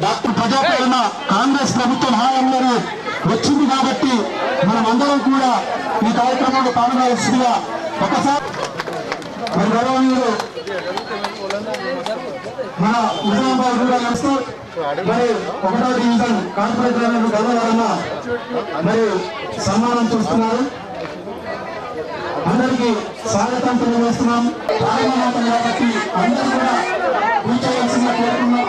Doctor ప్రజాపాలన కాంగ్రెస్ ప్రభుత్వం హయాంలో వచ్చింది కాబట్టి మనం అందరం కూడా ఈ కార్యక్రమంలో పాల్గొనాల్సిందిగా ఒకసారి మరి గౌరవనీయులు మన నిజామాబాద్ కూడా నడుస్తూ మరి 1వ డివిజన్ కార్పొరేటర్ గౌరవరణ మరి సన్మానం చూస్తున్నారు. అందరికీ స్వాగతం తెలియజేస్తున్నాం. ప్రారంభమవుతాం కాబట్టి అందరూ కూడా కూర్చోవలసిందిగా కోరుతున్నాం.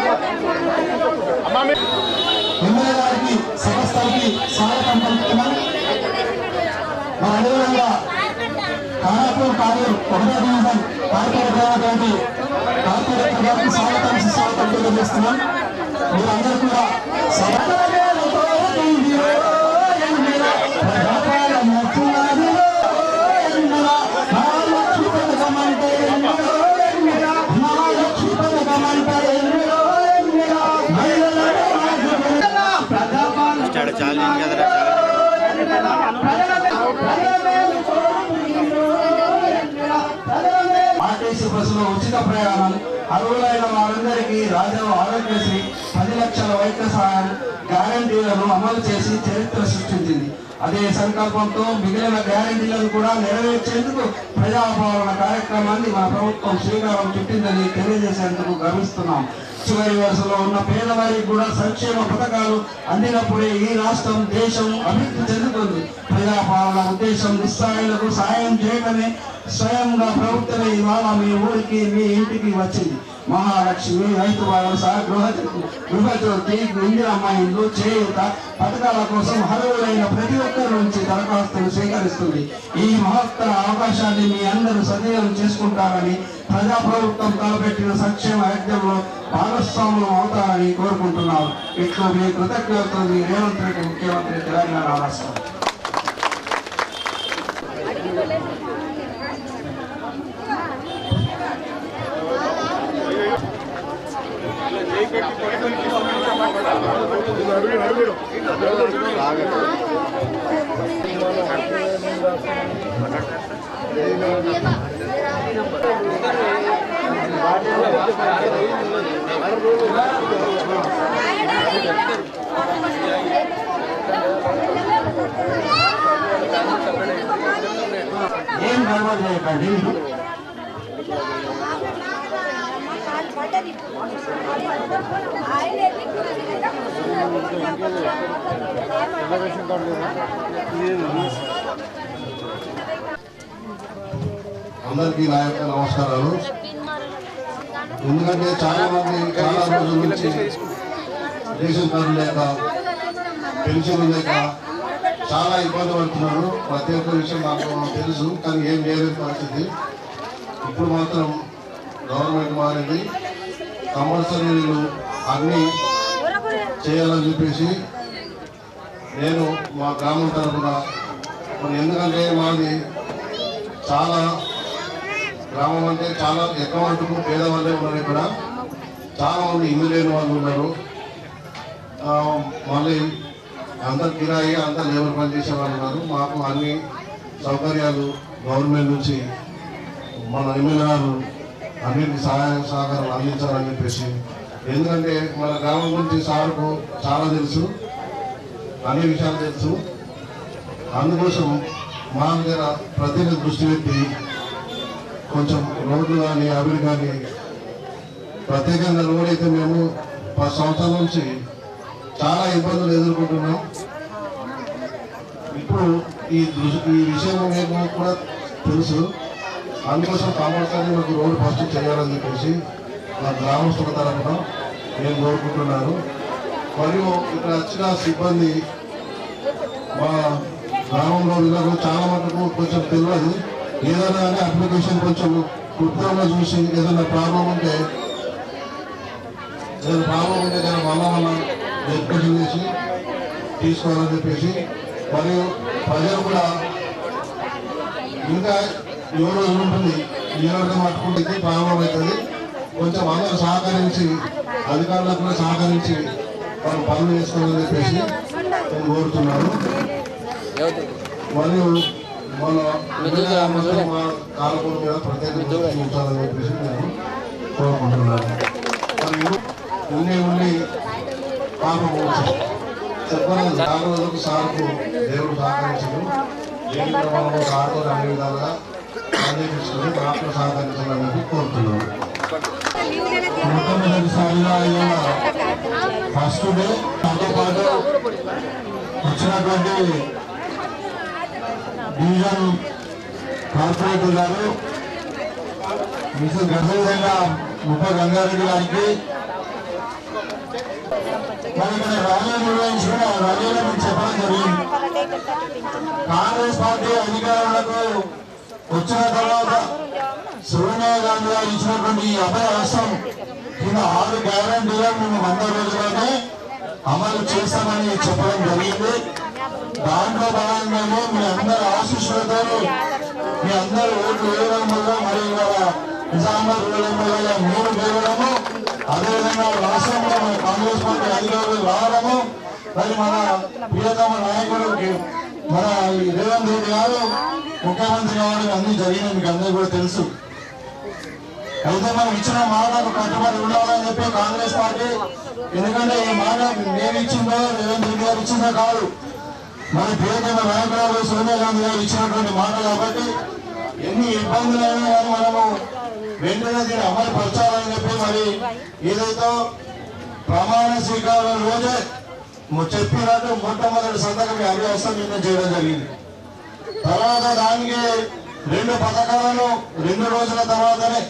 ఎమ్మెల్యే గారికి సమస్తానికి స్వాగతం పలుకుతున్నాం. మరి అదేవిధంగా కానాపూర్ కాలేజ్ 1వ డివిజన్ కార్పొరేటర్ గారికి స్వాగతం సుస్వాగతం తెలియజేస్తున్నాం. మీరందరూ కూడా ఆర్టీసీ బస్సులో ఉచిత ప్రయాణం, అర్హులైన వారందరికీ రాజావు ఆరోగ్యశ్రీ, 10 లక్షల వైద్య సహాయం గ్యారంటీలను అమలు చేసి చరిత్ర సృష్టించింది. అదే సంకల్పంతో మిగిలిన గ్యారంటీలను కూడా నెరవేర్చేందుకు ప్రజాపాలన కార్యక్రమాన్ని మన ప్రభుత్వం శ్రీకారం చుట్టిందని తెలియజేసేందుకు గర్విస్తున్నాం. చివరి వరుసలో ఉన్న పేదవారికి కూడా సంక్షేమ పథకాలు అందినప్పుడే ఈ రాష్ట్రం దేశం అభివృద్ధి చెందుతుంది. ప్రజాపాలన ఉద్దేశం నిస్సహాయులకు సాయం చేయడమే. స్వయంగా ప్రభుత్వమే ఇవాళ మీ ఊరికి, మీ ఇంటికి వచ్చింది. మహాలక్ష్మి, రైతు భరోసా, గృహజ్యోతి, ఇందిరమ్మ ఇల్లు, చేయూత పథకాల కోసం అర్హులైన ప్రతి ఒక్కరి నుంచి దరఖాస్తులు స్వీకరిస్తుంది. ఈ మహత్తర అవకాశాన్ని మీ అందరూ సద్వినియోగం చేసుకుంటారని, ప్రజాప్రభుత్వం తలపెట్టిన సంక్షేమ యజ్ఞంలో భాగస్వాములు అవుతారని కోరుకుంటున్నారు. ఇట్లు మీ కృతజ్ఞతలు, మీ రేవంత్ రెడ్డి, ముఖ్యమంత్రి, తెలంగాణ రాష్ట్రం. ఏం గర్వం చేయకండి. అందరికీ నా యొక్క నమస్కారాలు. ఎందుకంటే చాలా రోజుల నుంచి రేషన్ కార్డు లేక, పెన్షన్ లేక చాలా ఇబ్బంది పడుతున్నారు. ప్రతి ఒక్క విషయం నాకు తెలుసు, కానీ ఏం చేయలేని పరిస్థితి. ఇప్పుడు మాత్రం గవర్నమెంట్ మారింది. కంపల్సరీలు అన్నీ చేయాలని చెప్పేసి నేను మా గ్రామం తరఫున, ఎందుకంటే మాది చాలా గ్రామం అంటే చాలా ఎక్కువ మటుకు పేదవాళ్ళే ఉన్నారు. ఇక్కడ చాలా మంది ఇల్లు లేని వాళ్ళు ఉన్నారు. మళ్ళీ అంత కిరాయి, అంత లేబర్ పనిచేసే వాళ్ళు ఉన్నారు. మాకు అన్ని సౌకర్యాలు గవర్నమెంట్ నుంచి మన ఎమ్మెల్యే గారు అన్నింటి సహాయ సహకారాలు అందించాలని చెప్పేసి, ఎందుకంటే మన గ్రామం గురించి సార్కు చాలా తెలుసు, అన్ని విషయాలు తెలుసు. అందుకోసం మా దగ్గర ప్రతినిధి దృష్టి పెట్టి కొంచెం రోడ్లు కానీ అభివృద్ధి కానీ, ప్రత్యేకంగా రోడ్ అయితే మేము 10 సంవత్సరాల నుంచి చాలా ఇబ్బందులు ఎదుర్కొంటున్నాం. ఇప్పుడు ఈ విషయం మీకు కూడా తెలుసు. అందుకోసం కంపల్సరీ మాకు రోడ్డు ఫస్ట్ చేయాలని చెప్పేసి మా గ్రామస్తుల తరఫున నేను కోరుకుంటున్నాను. మరియు ఇక్కడ వచ్చిన సిబ్బంది మా గ్రామంలో వీళ్ళకు చాలా మటుకు కొంచెం తెలియదు. ఏదైనా కానీ అప్లికేషన్ కొంచెం కృత్యంగా చూసి ఏదైనా ప్రాబ్లం ఉంటే మళ్ళా వెరిఫికేషన్ చేసి తీసుకోవాలని చెప్పేసి, మరియు ప్రజలు కూడా ఇంకా 7 రోజులు ఉంటుంది. 7 రోజులు పట్టుకుంటే ప్రాబ్లం అవుతుంది. కొంచెం అందరూ సహకరించి, అధికారులకు కూడా సహకరించి వాళ్ళు పనులు చేసుకోవాలని చెప్పేసి నేను కోరుతున్నాను. మరియు మన మా కాలపూర్ మీద ప్రత్యేక దృష్టి ఉంచాలని చెప్పేసి నేను కోరుకుంటున్నాను. మరియు ఉండి చెప్పలేదు. 4 రోజులకు సార్కు దేవుడు సహకరించడు. లేని క్రమంలో సార్తో అన్ని విధాలుగా అందించుకొని మాకు సహకరించాలని కోరుతున్నాను. మొట్టమొదటిసారిగా ఫస్ట్ డే నాతో పాటు వచ్చినటువంటి డివిజన్ కార్పొరేటర్ గారు మిస్టర్ గజవిధంగా ముప్ప గంగారెడ్డి గారికి మరి ఇక్కడ ర్యాలీ నిర్వహించిన ర్యాలీలో మీకు చెప్పడం జరిగింది. కాంగ్రెస్ పార్టీ అధికారులకు వచ్చిన తర్వాత సోనియా గాంధీ గారు ఇచ్చినటువంటి ఈ అభయ హస్తం కింద 6 గ్యారంటీలను మేము 100 రోజుల్లోనే అమలు చేస్తామని చెప్పడం జరిగింది. దాంట్లో భాగంగానే మీ అందరి ఆశీస్సులతో మీ అందరూ ఓట్లు వేయడం వల్ల మరి నిజామాబాద్ రూరల్ ఎమ్మెల్యేగా మీరు వేయడము, అదేవిధంగా రాష్ట్రంలో మన కాంగ్రెస్ పార్టీ అధికారులు రావడము, మరి మన ప్రియతమ నాయకుడు మన రేవంత్ రెడ్డి గారు ముఖ్యమంత్రి కావడం అన్ని జరిగినాయి, మీకు అందరికీ కూడా తెలుసు. అయితే మనం ఇచ్చిన మాటకు కట్టుబడి ఉండాలని చెప్పి కాంగ్రెస్ పార్టీ, ఎందుకంటే ఈ మాట నేను ఇచ్చిందో రేవంత్ రెడ్డి గారు ఇచ్చిందో కాదు, మన ప్రియతమ నాయకురాలు సోనియా గాంధీ గారు ఇచ్చినటువంటి మాట కాబట్టి ఎన్ని ఇబ్బందులైనా కానీ మనము వెంటనే దీన్ని అమలు పరచాలని చెప్పి మరి ఏదైతే ప్రమాణ స్వీకారం రోజే చెప్పినట్టు మొట్టమొదటి సంతకం అభ్యాసం నిర్ణయం చేయడం జరిగింది. తర్వాత దానికి 2 పథకాలను 2 రోజుల తర్వాతనే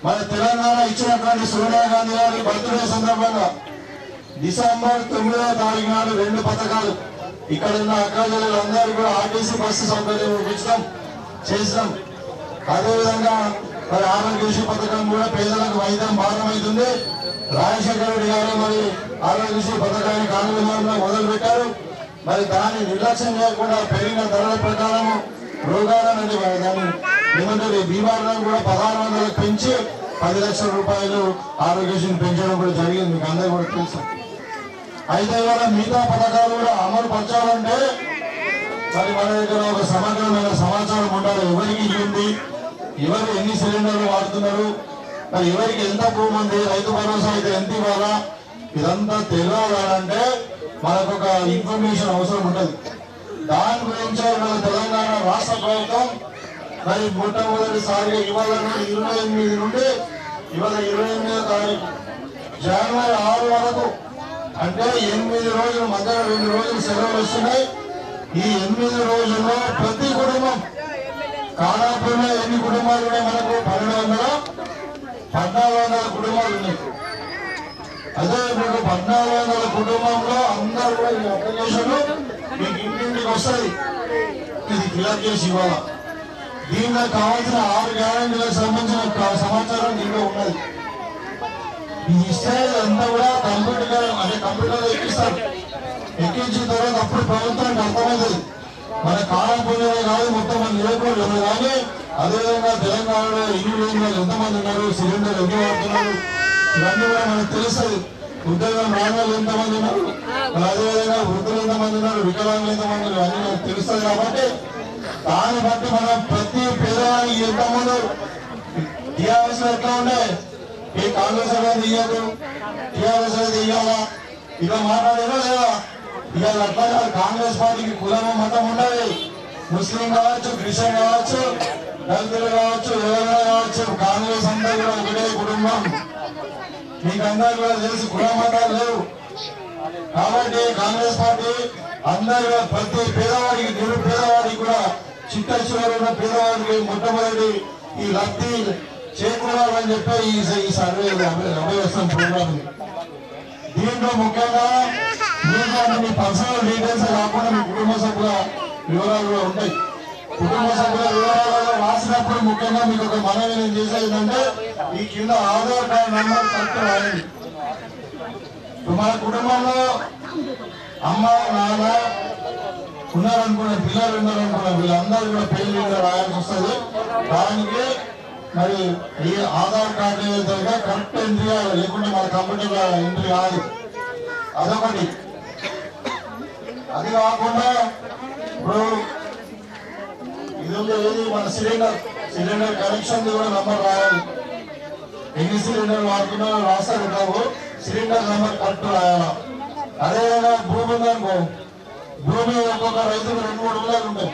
మన తెలంగాణ ఇచ్చినటువంటి సోనియా గాంధీ గారి బర్త్డే సందర్భంగా డిసెంబర్ 9వ తారీఖు నాడు 2 పథకాలు ఇక్కడ ఉన్న అక్కజనులందరూ కూడా ఆర్టీసీ బస్సు సౌకర్యం ఇప్పించడం చేసినాం. అదేవిధంగా మరి ఆరోగ్యశ్రీ పథకం కూడా పేదలకు వైద్యం భారం అవుతుంది. రాజశేఖర రెడ్డి గారు మరి ఆరోగ్యశ్రీ పథకాన్ని కాంగ్రెస్ మొదలు పెట్టారు. మరి దాన్ని నిర్లక్ష్యం చేయకుండా పెరిగిన ధరల ప్రకారం రోగాలను దాన్ని ఏమంటారు బీమాలను కూడా 1600 పెంచి 10 లక్షల రూపాయలు ఆరోగ్యశ్రీని పెంచడం కూడా జరిగింది, మీకు అందరూ కూడా తెలుసు. అయితే ఇవాళ మిగతా పథకాలు కూడా అమలు పరచాలంటే మరి మన దగ్గర ఒక సమగ్రమైన సమాచారం ఉండాలి. ఎవరికి ఉంది, ఎవరు ఎన్ని సిలిండర్లు వాడుతున్నారు, మరి ఎవరికి ఎంత భూమి ఉంది, రైతు భరోసా అయితే ఎంత ఇవ్వాలా, ఇదంతా తెలియాలంటే మనకు ఒక ఇన్ఫర్మేషన్ అవసరం ఉంటుంది. దాని గురించి మన తెలంగాణ రాష్ట్ర ప్రభుత్వం మరి మొట్టమొదటిసారిగా ఇవాళ 28 నుండి ఇవాళ 28వ తారీఖు జనవరి 6 వరకు అంటే 8 రోజుల మధ్య 2 రోజులు సెలవులు వస్తున్నాయి. ఈ 8 రోజుల్లో ప్రతి కుటుంబం కానాపూర్లో ఎన్ని కుటుంబాలు ఉన్నాయి, మనకు 1400 కుటుంబాలు ఉన్నాయి. అదే మీకు 1400 కుటుంబంలో అందరూ కూడా ఈ అప్లికేషన్ మీకు ఇంటింటికి వస్తుంది. ఇది క్లియర్ చేసి ఇవ్వాలా. దీనిలో కావాల్సిన 6 గ్యారెంటీలకు సంబంధించిన సమాచారం దీంట్లో ఉన్నది. ఇది ఇస్తే అంతా కూడా కంప్యూటర్ ఎక్కిస్తారు. ఎక్కించిన తర్వాత అప్పుడు ప్రభుత్వానికి అర్థమవుతుంది మన కాలంపోయినదే కాదు మొత్తం మన నియోజకవర్గంలో కానీ అదేవిధంగా తెలంగాణలో ఇల్లు ఎంతమంది ఉన్నారు, సిలిండర్ ఎన్ని వాడుతున్నారు, ఇవన్నీ కూడా మనకు తెలుస్తుంది. ఉద్యోగం రాణాలు ఎంతమంది ఉన్నారు, అదేవిధంగా వృద్ధులు ఎంతమంది ఉన్నారు, వికలాంగులు ఎంతమంది ఉన్నారు అన్ని మనకు తెలుస్తుంది. కాబట్టి దాన్ని బట్టి మనం ప్రతి పేదవాడికి ఎంతమంది టీఆర్ఎస్ ఎట్లా ఉండే ఈ కాంగ్రెస్ అనేది ఇయ్యదు, టీఆర్ఎస్ అనేది ఇయ్యాలా ఇలా మాట్లాడేనా లేదా? ఇవాళ అట్లా కాదు. కాంగ్రెస్ పార్టీకి కులము మతం ఉండదు. ముస్లిం కావచ్చు, క్రిస్టియన్ కావచ్చు, దళితులు కావచ్చు, ఎవరైనా కావచ్చు, కాంగ్రెస్ అంతా కూడా ఒకటే కుటుంబం. మీకు అందరూ కూడా తెలుసు కుల మతాలు లేవు. కాబట్టి కాంగ్రెస్ పార్టీ అందరూ ప్రతి పేదవాడికి నిరుపేదవాడికి కూడా చిట్ట చివరి ఉన్న పేదవాడికి మొట్టమొదటి ఈ లబ్ధి చేకూరాలని చెప్పి ఈ సర్వే అభయస్థం ప్రోగ్రామ్. దీంట్లో ముఖ్యంగా మీ పర్సనల్ డీటెయిల్స్ కాకుండా మీ కుటుంబ సభ్యుల వివరాలు కూడా ఉంటాయి. కుటుంబ సభ్యుల వివరాలు రాసినప్పుడు ముఖ్యంగా మీకు ఒక మనవి నేను చేసేది ఏంటంటే ఈ కింద ఆధార్ కార్డు నెంబర్ కరెక్ట్ రాయండి. మన కుటుంబంలో అమ్మ నాన్న ఉన్నారనుకున్న పిల్లలు ఉన్నారనుకున్న వీళ్ళందరూ కూడా పేర్లు రాయాల్సి వస్తుంది. దానికి మరి ఈ ఆధార్ కార్డు ఏదైతే కరెక్ట్ ఎంట్రీ అవ్వాలి, లేకుంటే మన కంప్యూటర్ ఎంట్రీ కాదు. అదొకటి. అది కాకుండా ఇప్పుడు ఇది ఏది మన సిలిండర్ కనెక్షన్ కూడా నంబర్ రాయాలి. ఎన్ని సిలిండర్ వాడుతున్నారో రాస్తారు కావు, సిలిండర్ నెంబర్ కరెక్ట్ రాయాలా. అదేవిధంగా భూమి ఉందనుకో, భూమి ఒక్కొక్క రైతుకు 2-3 గుంటలు ఉంటాయి.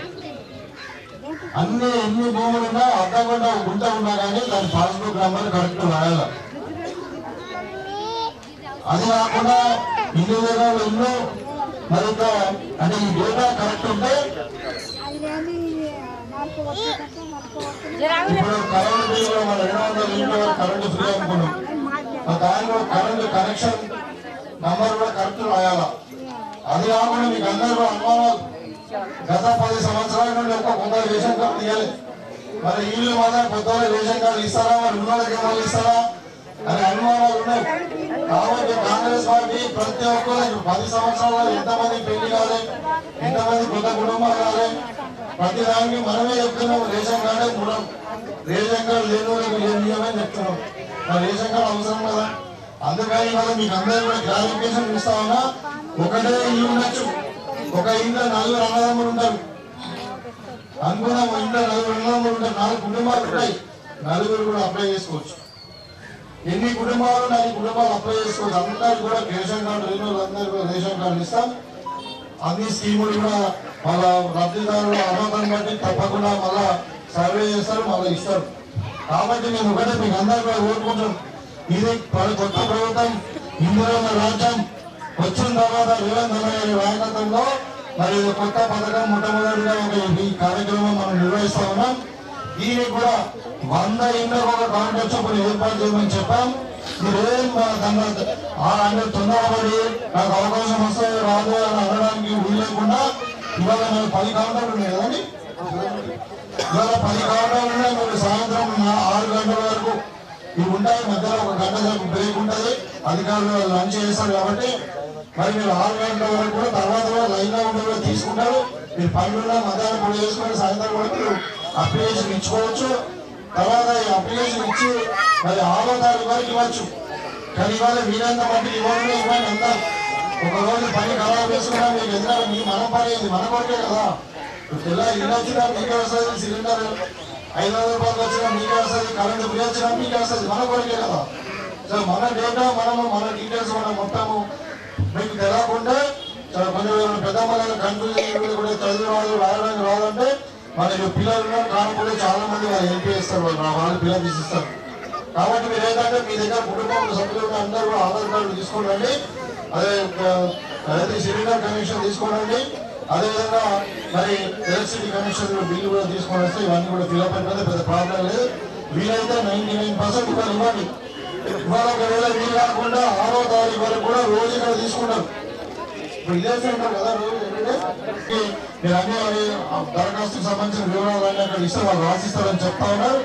ఎన్ని భూములు ఉన్నా అర్ధగంట గుంట ఉన్నా కానీ దాని పాస్బుక్ నెంబర్ కరెక్ట్ రాయాలి. అది కాకుండా ఇల్లు మరి అంటే ఈ డేటా కరెక్ట్ ఉంటే ఇప్పుడు కరెంట్ బిల్లు మన 200 యూనిట్ కరెంట్ ఫ్రీ అనుకున్నాం, దానిలో కరెంట్ కనెక్షన్ నంబర్ కూడా కరెక్ట్ రాయాలా. అది కాకుండా మీకు అందరూ అనుమానాలు, గత 10 సంవత్సరాల నుండి కొంత రేషన్ కార్డు తీయాలి, మరి వీళ్ళు మాత్రం కొత్త రేషన్ కార్డు ఇస్తారా, మరి ఉన్నోళ్ళకి ఏమో ఇస్తారా అని అనుమానాలు ఉన్నాయి. కాబట్టి కాంగ్రెస్ పార్టీ ప్రతి ఒక్కరు 10 సంవత్సరాలు ఎంతమంది పెళ్లి కాలే, ఎంతమంది కొత్త కుటుంబాలు కాలే, ప్రతి దానికి మనమే చెప్తున్నాం రేషన్ కార్డే మూలం, రేషన్ కార్డు లేని వాళ్ళకి నియమని చెప్తున్నాం. మరి రేషన్ కార్డు అవసరం కదా, అందుకని మనం మీకు అందరూ కూడా క్లారిఫికేషన్ ఇస్తా ఉన్నా. ఒకటే ఇల్లు ఉండొచ్చు, ఒక ఇంట్లో 4 అన్నదమ్ములు ఉంటారు అనుకున్నాం, ఇంట్లో 4 అన్నదమ్ములు ఉంటారు, 4 కుటుంబాలు ఉంటాయి, 4 కూడా అప్లై చేసుకోవచ్చు. ఎన్ని కుటుంబాలు 4 కుటుంబాలు అప్లై చేసుకోవచ్చు. అందరికి కూడా రేషన్ కార్డు లేని వాళ్ళందరికీ కూడా రేషన్ కార్డు ఇస్తాం. అన్ని స్కీములు కూడా వాళ్ళ లబ్ధిదారుల అర్హతను బట్టి తప్పకుండా మళ్ళా సర్వే చేస్తారు, మళ్ళీ ఇస్తారు. కాబట్టి నేను ఒకటే మీకు అందరూ కూడా కోరుకుంటాం, ఇది కొత్త ప్రభుత్వం ఇందిరమ్మ రాజ్యం వచ్చిన తర్వాత రేవంత్ రెడ్డి గారి నాయకత్వంలో మరి కొత్త పథకం మొట్టమొదటిగా ఈ కార్యక్రమం మనం నిర్వహిస్తా ఉన్నాం. దీనికి కూడా 100 ఇండ్లకు ఒక కౌంటర్ చొప్పున ఏర్పాటు చేయమని చెప్పాం. మీరేం ఆయన తొందరపడి నాకు అవకాశం వస్తే రాదు అని అనడానికి వీలు లేకుండా ఇవాళ మేము 10 కౌంటర్లు ఉన్నాయి కదండి, ఇవాళ 10 కౌంటర్లు ఉన్నాయి. మీరు సాయంత్రం 6 గంటల వరకు ఇవి ఉంటాయి, మధ్యలో 1 గంట సేపు బ్రేక్ ఉంటుంది, అధికారులు లంచ్ చేస్తారు. కాబట్టి మరి మీరు 6 గంటల వరకు కూడా తర్వాత లైన్ లో ఉండే తీసుకుంటారు. మీరు పనులున్నా మధ్యాహ్నం కూడా చేసుకొని సాయంత్రం కూడా మీరు అప్లికేషన్ ఇచ్చుకోవచ్చు. తర్వాత ఈ అప్లికేషన్ ఇచ్చి మరి 6వ తారీఖు వరకు ఇవ్వచ్చు. కానీ ఇవాళ వీరంతా మట్టి ఇవ్వండి అంతా ఒక రోజు పని ఖరాబ్ చేసుకున్నా మీకు ఎందుకంటే మీ మన పని అయింది, మన కొరకే కదా. ఇలా ఇల్లు వచ్చినా మీకే వస్తుంది, సిలిండర్ 500 రూపాయలు వచ్చినా మీకే వస్తుంది, కరెంట్ బిల్ వచ్చినా మీకే వస్తుంది, మన కొరకే కదా. సో మన డేటా మన డీటెయిల్స్ మనం మొత్తము మీకు తెలియకుండా కొంచెం పెద్దమ్మల కన్ఫ్యూజన్ కూడా చదివేవాళ్ళు రాయడానికి రాదంటే మనకి పిల్లలు కాకపోతే చాలా మంది వాళ్ళు హెల్ప్ చేస్తారు, వాళ్ళు పిల్లలు తీసిస్తారు. కాబట్టి మీరు ఏంటంటే మీ దగ్గర కుటుంబం సభ్యులు అందరూ కూడా ఆధార్ కార్డు తీసుకోండి, అదే సిలిండర్ కనెక్షన్ తీసుకోండి, అదేవిధంగా మరి ఎలక్ట్రిసిటీ కనెక్షన్ బిల్లు కూడా తీసుకొని వస్తే ఇవన్నీ కూడా ఫిల్అప్ అయిపోతే పెద్ద ప్రాబ్లం లేదు. వీలైతే 99% కూడా ఇవ్వండి. ఇవాళ ఒకవేళ వీలు కాకుండా 6వ తారీఖు వరకు కూడా రోజు ఇక్కడ తీసుకుంటారు. ఇప్పుడు ఇదే ఉంటారు కదా రోజు ఏంటంటే మీరు అన్ని దరఖాస్తుకు సంబంధించిన వివరాలన్నీ అక్కడ ఇస్తే వాళ్ళు రాసిస్తారని చెప్తా ఉన్నారు.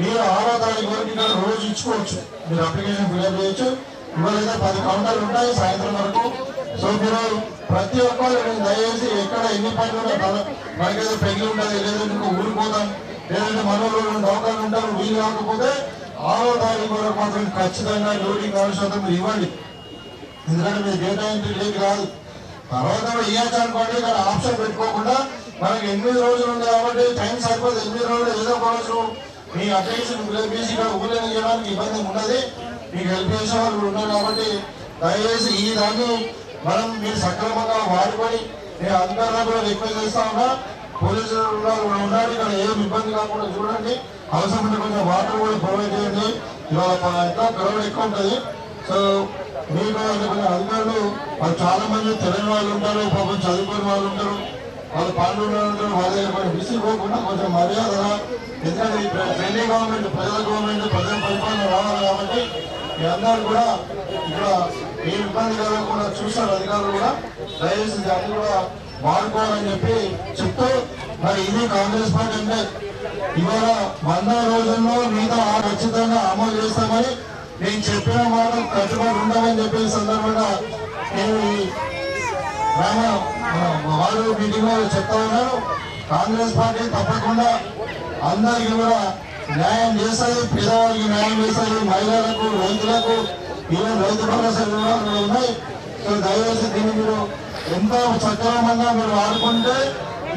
మీరు 6వ తారీఖు వరకు ఇక్కడ రోజు ఇచ్చుకోవచ్చు, మీరు అప్లికేషన్ ఫిల్అప్ చేయొచ్చు. ఇవాళైతే 10 కౌంటర్లు ఉంటాయి సాయంత్రం వరకు. సో మీరు ప్రతి ఒక్కరు దయచేసి ఎక్కడ ఎన్ని పనులు ఉన్నా మనకేదో పెళ్లి ఉంటుంది, లేదంటే ఇంకా ఊరిపోతాం, లేదంటే మనలో డౌకర్లు ఉంటారు, వీలు కాకపోతే 6వ తారీఖు వరకు మాత్రం ఖచ్చితంగా లోడింగ్ ఆవశ్యకత మీరు ఇవ్వండి. ఎందుకంటే మీరు డేటా ఎంట్రీ లేదు కాదు, తర్వాత కూడా ఇవ్వచ్చు అనుకోండి. ఇక్కడ ఆప్షన్ పెట్టుకోకుండా మనకి 8 రోజులు ఉంది కాబట్టి టైం సరిపోదు. 8 రోజులు ఏదో ఒక రోజు మీ అప్లికేషన్ బీసీ ఇక్కడ ఊళ్ళని చేయడానికి ఇబ్బంది ఉన్నది, మీకు హెల్ప్ చేసే వాళ్ళు ఉన్నారు. కాబట్టి దయచేసి ఈ దాన్ని మనం మీరు సక్రమంగా వాడుకొని నేను అధికారులను కూడా రిక్వెస్ట్ చేస్తా ఉన్నా, పోలీసులు ఉండాలి, ఇక్కడ ఏం ఇబ్బంది కాకుండా చూడండి. అవసరమైన కొంచెం వాటర్ కూడా ప్రొవైడ్ చేయండి. ఇవాళ ఎంతో క్రౌడ్ ఎక్కువ ఉంటుంది. సో మీకు కొంచెం అధికారులు వాళ్ళు చాలా మంది తెలియని వాళ్ళు ఉంటారు, పాపం చదువుకునే వాళ్ళు ఉంటారు, వాళ్ళు పనులు ఉంటారు, వాళ్ళ దగ్గర విసిపోకుండా కొంచెం మర్యాదగా, ఎందుకంటే ఈ ఫ్రెండ్లీ గవర్నమెంట్, ప్రజల గవర్నమెంట్, ప్రజల పరిపాలన రావాలి. కాబట్టి మీ అందరూ కూడా ఇక్కడ ఏ ఇబ్బంది కలగకుండా చూస్తారు అధికారులు కూడా. దయచేసి దాన్ని కూడా వాడుకోవాలని చెప్పి చెప్తూ మరి ఇది కాంగ్రెస్ పార్టీ అంటే ఇవాళ 100 రోజుల్లో మీతో ఖచ్చితంగా అమలు చేస్తామని నేను చెప్పిన మాట కట్టుబడి ఉండమని చెప్పే సందర్భంగా నేను వాళ్ళు మీటింగ్ లో చెప్తా ఉన్నాను. కాంగ్రెస్ పార్టీ తప్పకుండా అందరికీ కూడా న్యాయం చేస్తుంది, పేదవాళ్ళకి న్యాయం చేస్తుంది, మహిళలకు, రైతులకు, ఈవెన్ రైతు భరోసా వివరాలు ఉన్నాయి. సో దయచేసి దీన్ని మీరు ఎంతో సక్రమంగా మీరు వాడుకుంటే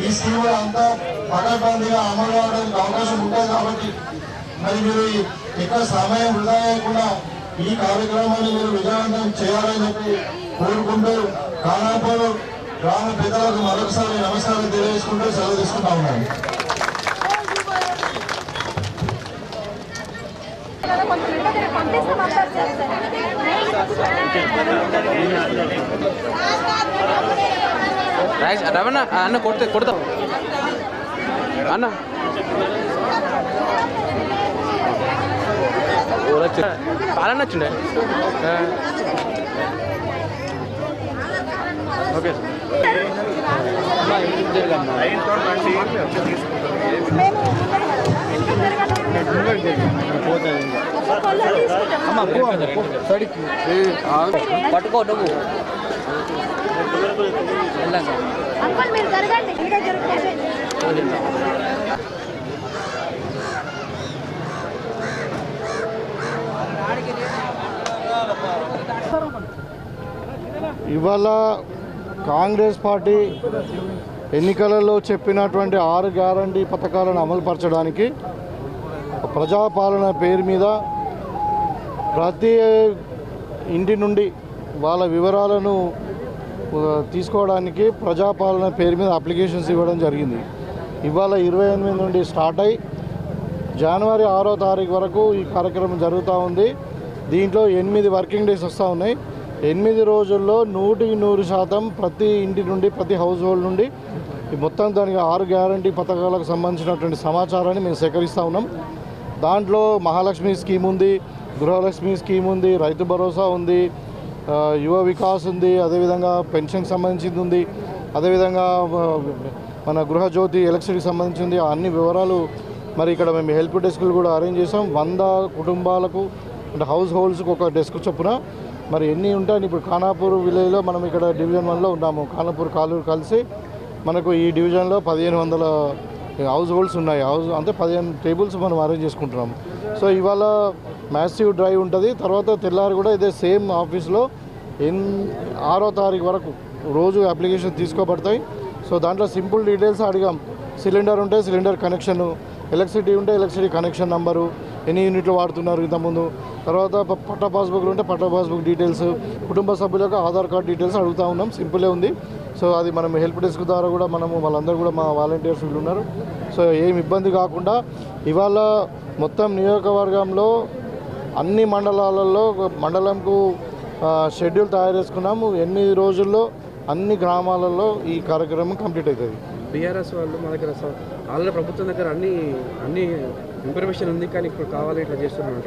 ఈ స్కీమ్ అంతా పకడ్బందీగా అమలు అవడానికి అవకాశం ఉంటుంది. కాబట్టి మరి మీరు ఎక్కడ సమయం వృధా చేయకుండా ఈ కార్యక్రమాన్ని మీరు విజయవంతం చేయాలని చెప్పి కోరుకుంటూ ఖానాపూర్ గ్రామ పెద్దలకు మరొకసారి నమస్కారం తెలియజేసుకుంటూ సెలవు తీసుకుంటా ఉన్నాను. రవణ అన్న కొడతాం అన్న పాలన్న వచ్చిండే ఓకే పట్టుకో నువ్వు మీరు జరగండి. ఇవాళ కాంగ్రెస్ పార్టీ ఎన్నికలలో చెప్పినటువంటి 6 గ్యారంటీ పథకాలను అమలుపరచడానికి ప్రజాపాలన పేరు మీద ప్రతి ఇంటి నుండి వాళ్ళ వివరాలను తీసుకోవడానికి ప్రజాపాలన పేరు మీద అప్లికేషన్స్ ఇవ్వడం జరిగింది. ఇవాళ 28 నుండి స్టార్ట్ అయ్యి జనవరి 6వ తారీఖు వరకు ఈ కార్యక్రమం జరుగుతూ ఉంది. దీంట్లో 8 వర్కింగ్ డేస్ వస్తూ ఉన్నాయి. 8 రోజుల్లో 100% ప్రతి ఇంటి నుండి ప్రతి హౌస్ హోల్డ్ నుండి మొత్తం దానికి 6 గ్యారంటీ పథకాలకు సంబంధించినటువంటి సమాచారాన్ని మేము సేకరిస్తూ ఉన్నాం. దాంట్లో మహాలక్ష్మి స్కీమ్ ఉంది, గృహలక్ష్మి స్కీమ్ ఉంది, రైతు భరోసా ఉంది, యువ వికాస్ ఉంది, అదేవిధంగా పెన్షన్కి సంబంధించింది ఉంది, అదేవిధంగా మన గృహజ్యోతి ఎలక్ట్రిసిటీకి సంబంధించింది. అన్ని వివరాలు మరి ఇక్కడ మేము హెల్ప్ డెస్క్లు కూడా అరేంజ్ చేసాం. 100 కుటుంబాలకు అంటే హౌస్ హోల్డ్స్కి ఒక డెస్క్ చొప్పున మరి ఎన్ని ఉంటాయని ఇప్పుడు ఖానాపూర్ విలేజ్లో మనం ఇక్కడ డివిజన్ 1లో ఉన్నాము. ఖానాపూర్ కాలూరు కలిసి మనకు ఈ డివిజన్లో 1500 హౌస్ హోల్డ్స్ ఉన్నాయి. అంటే 15 టేబుల్స్ మనం అరేంజ్ చేసుకుంటున్నాము. సో ఇవాళ మ్యాసివ్ డ్రైవ్ ఉంటుంది. తర్వాత తెల్లారి కూడా ఇదే సేమ్ ఆఫీస్లో 6వ తారీఖు వరకు రోజు అప్లికేషన్ తీసుకోబడతాయి. సో దాంట్లో సింపుల్ డీటెయిల్స్ అడిగాం. సిలిండర్ ఉంటే సిలిండర్ కనెక్షను, ఎలక్ట్రిసిటీ ఉంటే ఎలక్ట్రిసిటీ కనెక్షన్ నంబరు, ఎన్ని యూనిట్లు వాడుతున్నారు ఇంతకుముందు, తర్వాత పట్టా పాస్బుక్లు ఉంటే పట్టా పాస్బుక్ డీటెయిల్స్, కుటుంబ సభ్యులకు ఆధార్ కార్డ్ డీటెయిల్స్ అడుగుతూ ఉన్నాం. సింపులే ఉంది. సో అది మనం హెల్ప్ డెస్క్ ద్వారా కూడా వాళ్ళందరూ కూడా మా వాలంటీర్స్ వీళ్ళు ఉన్నారు. సో ఏం ఇబ్బంది కాకుండా ఇవాళ మొత్తం నియోజకవర్గంలో అన్ని మండలాలలో మండలంకు షెడ్యూల్ తయారు చేసుకున్నాము. 8 రోజుల్లో అన్ని గ్రామాలలో ఈ కార్యక్రమం కంప్లీట్ అవుతుంది. బీఆర్ఎస్ వాళ్ళు మా దగ్గర ఆల్రెడీ ప్రభుత్వం దగ్గర అన్ని ఇన్ఫర్మేషన్ ఉంది, కానీ ఇప్పుడు కావాలి ఇట్లా చేస్తున్నారు.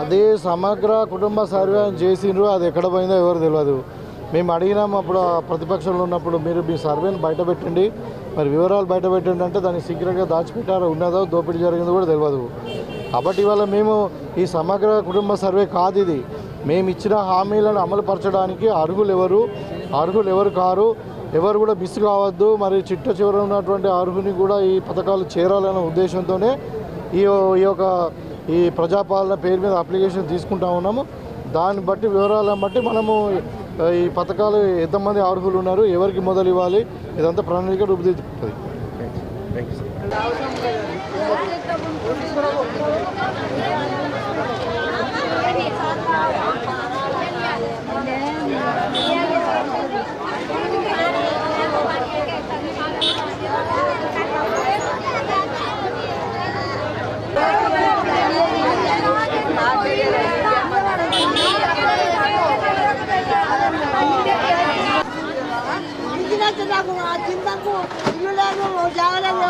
అదే సమగ్ర కుటుంబ సర్వే చేసిండ్రు, అది ఎక్కడ పోయిందో ఎవరు తెలియదు. మేము అడిగినాము అప్పుడు ప్రతిపక్షంలో ఉన్నప్పుడు, మీరు మీ సర్వేని బయట పెట్టండి, మరి వివరాలు బయట పెట్టండి అంటే దాన్ని సీక్రెట్గా దాచిపెట్టారో ఉన్నదో దోపిడీ జరిగిందో కూడా తెలియదు. కాబట్టి ఇవాళ మేము ఈ సమగ్ర కుటుంబ సర్వే కాదు ఇది. మేము ఇచ్చిన హామీలను అమలుపరచడానికి అర్హులు ఎవరు కారు, ఎవరు కూడా మిస్ కావద్దు, మరి చిట్ట చివర ఉన్నటువంటి అర్హుని కూడా ఈ పథకాలు చేరాలనే ఉద్దేశంతోనే ఈ ప్రజాపాలన పేరు మీద అప్లికేషన్ తీసుకుంటా ఉన్నాము. దాన్ని బట్టి వివరాలను బట్టి మనము ఈ పథకాలు ఎంతమంది అర్హులు ఉన్నారు, ఎవరికి మొదలు ఇవ్వాలి, ఇదంతా ప్రణాళిక రూపుదిద్దుతుంది. నాకు చింతకు ఇల్లు లేదు, జాగలేదు.